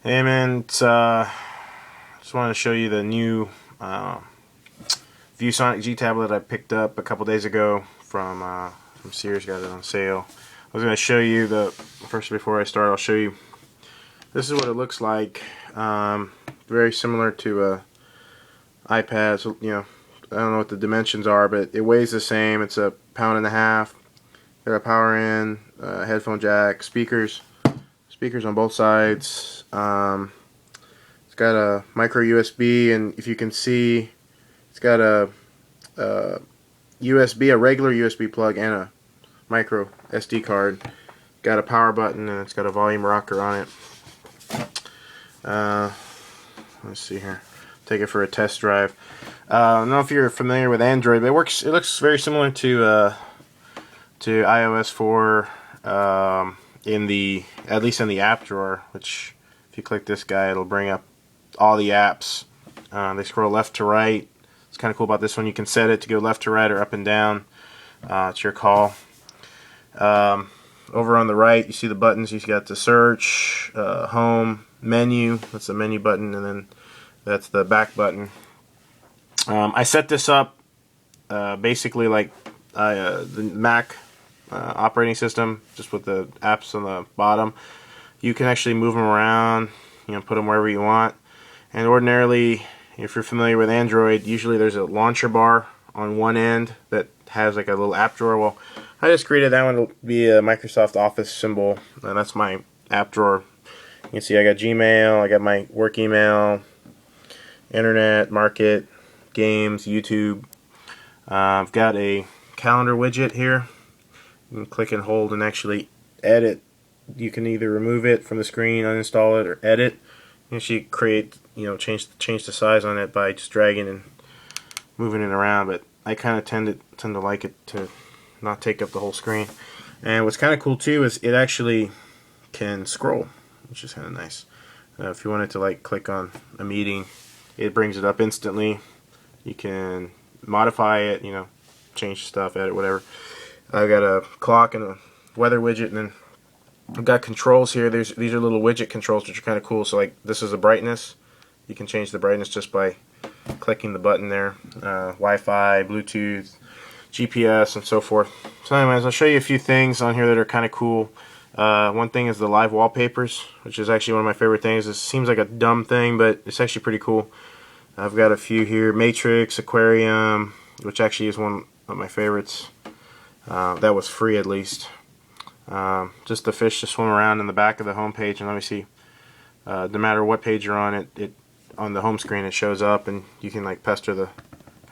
Hey man, just wanted to show you the new Viewsonic G Tablet I picked up a couple days ago from Sears. Got it on sale. I was going to show you first before I start. I'll show you. This is what it looks like. Very similar to iPad. So, you know, I don't know what the dimensions are, but it weighs the same. It's a pound and a half. Got a power in, headphone jack, speakers on both sides. It's got a micro USB, and if you can see, it's got a USB, a regular USB plug, and a micro SD card. Got a power button, and it's got a volume rocker on it. Let's see here. Take it for a test drive. I don't know if you're familiar with Android, but it looks very similar to iOS 4. At least in the app drawer, which if you click this guy, it'll bring up all the apps. They scroll left to right. It's kind of cool about this one. You can set it to go left to right or up and down. It's your call. Over on the right, you see the buttons. You got the search, home, menu. That's the menu button, and then that's the back button. I set this up basically like the Mac operating system, just with the apps on the bottom. You can actually move them around, put them wherever you want. And ordinarily, if you're familiar with Android, usually there's a launcher bar on one end that has like a little app drawer. Well, I just created that one to be a Microsoft Office symbol, and that's my app drawer. You can see I got Gmail, I got my work email, internet, market, games, YouTube. I've got a calendar widget here. You can click and hold and actually edit. You can either remove it from the screen, uninstall it, or edit. You can actually create, change the size on it by just dragging and moving it around. But I kind of tend to like it to not take up the whole screen. And what's kind of cool too is it actually can scroll, which is kind of nice. If you wanted to like click on a meeting, it brings it up instantly. You can modify it, change stuff, edit, whatever. I've got a clock and a weather widget, and then I've got controls here. These are little widget controls, which are kind of cool. So like this is the brightness. You can change the brightness just by clicking the button there. Wi-Fi, Bluetooth, GPS, and so forth. So anyways, I'll show you a few things on here that are kind of cool. One thing is the live wallpapers, which is actually one of my favorite things. It seems like a dumb thing, but it's actually pretty cool. I've got a few here. Matrix, Aquarium, which actually is one of my favorites. That was free, at least. Just the fish to swim around in the back of the home page, and let me see. No matter what page you're on, it on the home screen it shows up, and you can like kind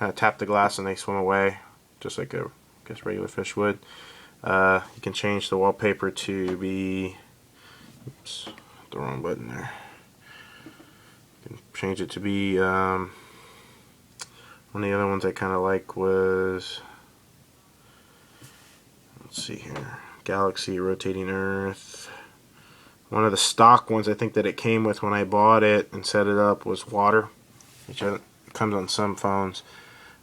of tap the glass, and they swim away, just like I guess regular fish would. You can change the wallpaper to be. Oops, the wrong button there. You can change it to be. One of the other ones I kind of like was. Let's see here. Galaxy, rotating Earth. One of the stock ones I think that it came with when I bought it and set it up was water, which comes on some phones.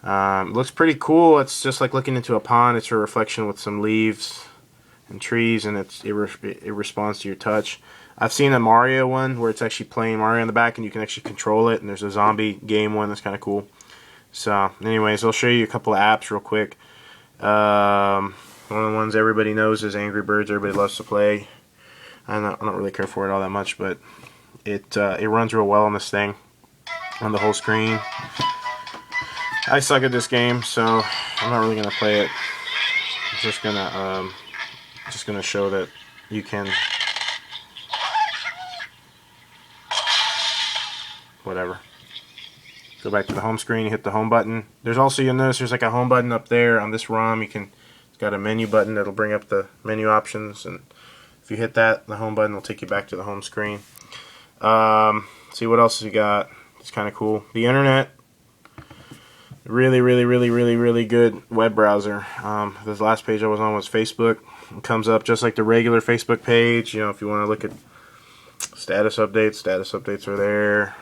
Looks pretty cool. It's just like looking into a pond. It's a reflection with some leaves and trees, and it responds to your touch. I've seen a Mario one where it's actually playing Mario in the back, and you can actually control it. And there's a zombie game one that's kind of cool. So, anyways, I'll show you a couple of apps real quick. One of the ones everybody knows is Angry Birds. Everybody loves to play. I don't really care for it all that much, but it runs real well on this thing, on the whole screen. I suck at this game, so I'm not really gonna play it. I'm just gonna show that you can. Whatever. Go back to the home screen. You hit the home button. There's also, you'll notice there's like a home button up there on this ROM. It's got a menu button that'll bring up the menu options, and if you hit that, the home button will take you back to the home screen. See what else we got. It's kind of cool. The internet, really good web browser. This last page I was on was Facebook. It comes up just like the regular Facebook page. If you want to look at status updates are there.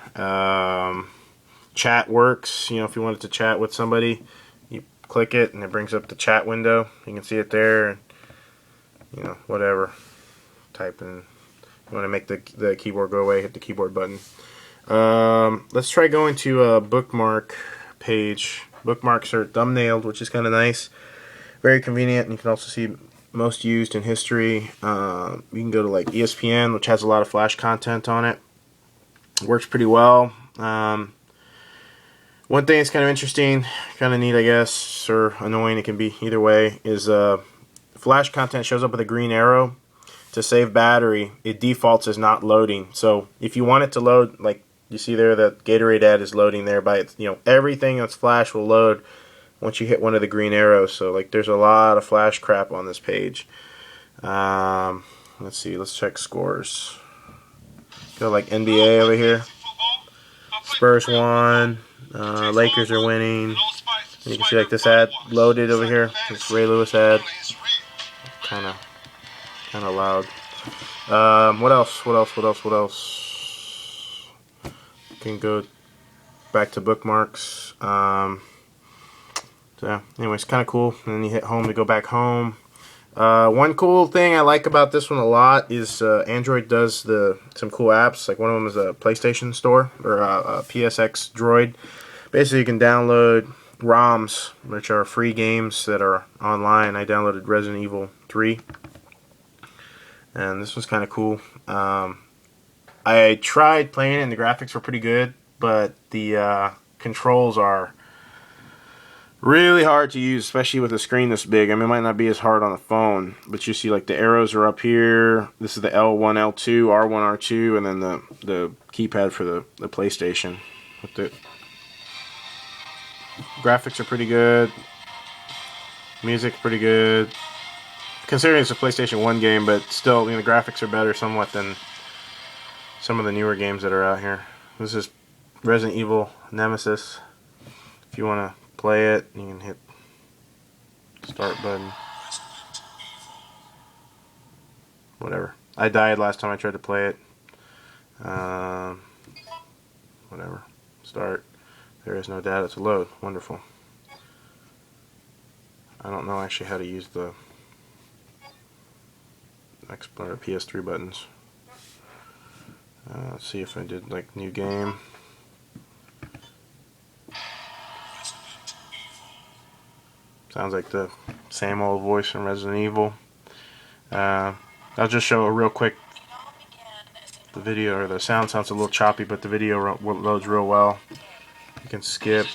Chat works. If you wanted to chat with somebody, you click it and it brings up the chat window. You can see it there. Whatever. Type in You want to make the keyboard go away, hit the keyboard button. Let's try going to a bookmark page. Bookmarks are thumbnailed, which is kind of nice. Very convenient, and you can also see most used in history. You can go to like ESPN, which has a lot of Flash content on it. It works pretty well. One thing that's kind of interesting, kind of neat, I guess, or annoying, it can be either way, is Flash content shows up with a green arrow. To save battery, it defaults as not loading. So if you want it to load, like you see there, that Gatorade ad is loading there by its, everything that's Flash will load once you hit one of the green arrows. So like there's a lot of Flash crap on this page. Let's see, let's check scores. Go like NBA over here. Spurs won. Lakers are winning. And you can see like this ad loaded over here. This Ray Lewis ad. Kind of loud. What else? You can go back to bookmarks. So anyways, kind of cool. And then you hit home to go back home. One cool thing I like about this one a lot is Android does some cool apps. Like one of them is a PlayStation Store, or a PSX Droid. Basically, you can download ROMs, which are free games that are online. I downloaded Resident Evil 3. And this was kind of cool. I tried playing it, and the graphics were pretty good, but the controls are really hard to use, especially with a screen this big. I mean, it might not be as hard on the phone, but you see like the arrows are up here. This is the L1, L2, R1, R2, and then the keypad for the PlayStation. With the graphics are pretty good. Music pretty good. Considering it's a PlayStation 1 game, but still, the graphics are better somewhat than some of the newer games that are out here. This is Resident Evil Nemesis. If you want to play it, you can hit start button. Whatever. I died last time I tried to play it. Whatever. Start. There is no data to load. Wonderful. I don't know actually how to use the Explorer PS3 buttons. Let's see if I did like new game. Sounds like the same old voice from Resident Evil. I'll just show a real quick. The video or the sound sounds a little choppy, but the video loads real well. You can skip.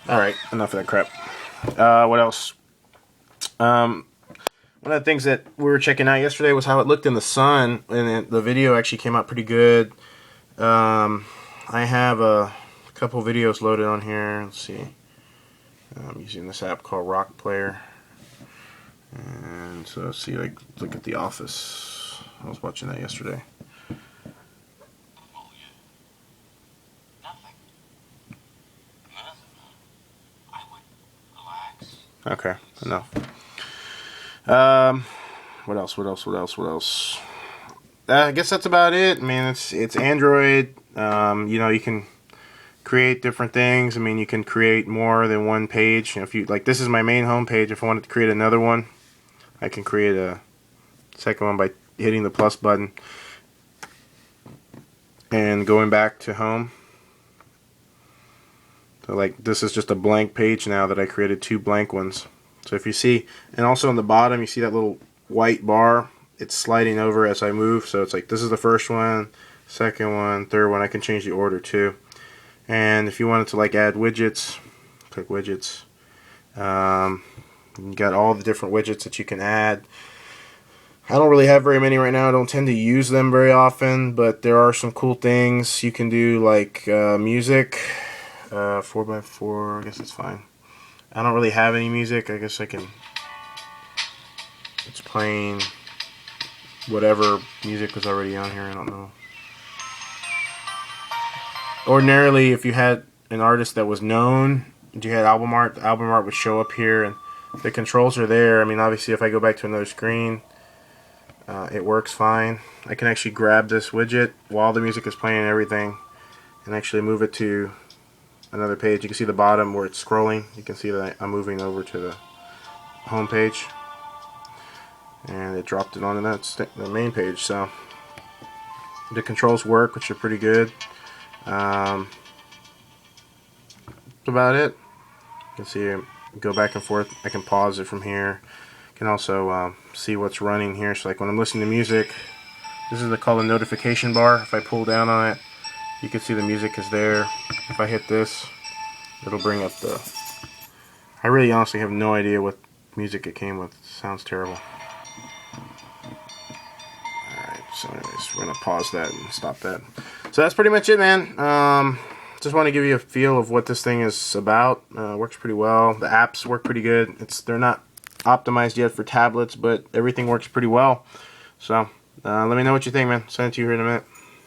Alright, enough of that crap. What else? One of the things that we were checking out yesterday was how it looked in the sun, and the video actually came out pretty good. I have a couple videos loaded on here. Let's see. I'm using this app called Rock Player. And so see, like, look at The Office. I was watching that yesterday. Okay, enough. What else? I guess that's about it. I mean, it's Android. You can create different things. I mean, you can create more than one page. If you like, this is my main home page. If I wanted to create another one, I can create a second one by hitting the plus button and going back to home. So like this is just a blank page now that I created two blank ones. So if you see, and also on the bottom you see that little white bar, it's sliding over as I move. So it's like this is the first one, second one, third one. I can change the order too. And if you wanted to like add widgets, click widgets. You got all the different widgets that you can add. I don't really have very many right now. I don't tend to use them very often, but there are some cool things you can do, like music. 4x4, I guess it's fine. I don't really have any music. I guess I can. It's playing whatever music was already on here. I don't know. Ordinarily, if you had an artist that was known, you had album art, the album art would show up here, and the controls are there. I mean, obviously, if I go back to another screen, it works fine. I can actually grab this widget while the music is playing and everything, and actually move it to another page. You can see the bottom where it's scrolling. You can see that I'm moving over to the home page, and it dropped it onto the main page. So the controls work, which are pretty good. That's about it. You can see go back and forth. I can pause it from here. You can also see what's running here. So like when I'm listening to music, this is called a notification bar. If I pull down on it, you can see the music is there. If I hit this, it'll bring up the... I really honestly have no idea what music it came with. It sounds terrible. Alright, so anyways, we're going to pause that and stop that. So that's pretty much it, man. Just want to give you a feel of what this thing is about. Works pretty well. The apps work pretty good. They're not optimized yet for tablets, but everything works pretty well. So let me know what you think, man. Send it to you here in a minute.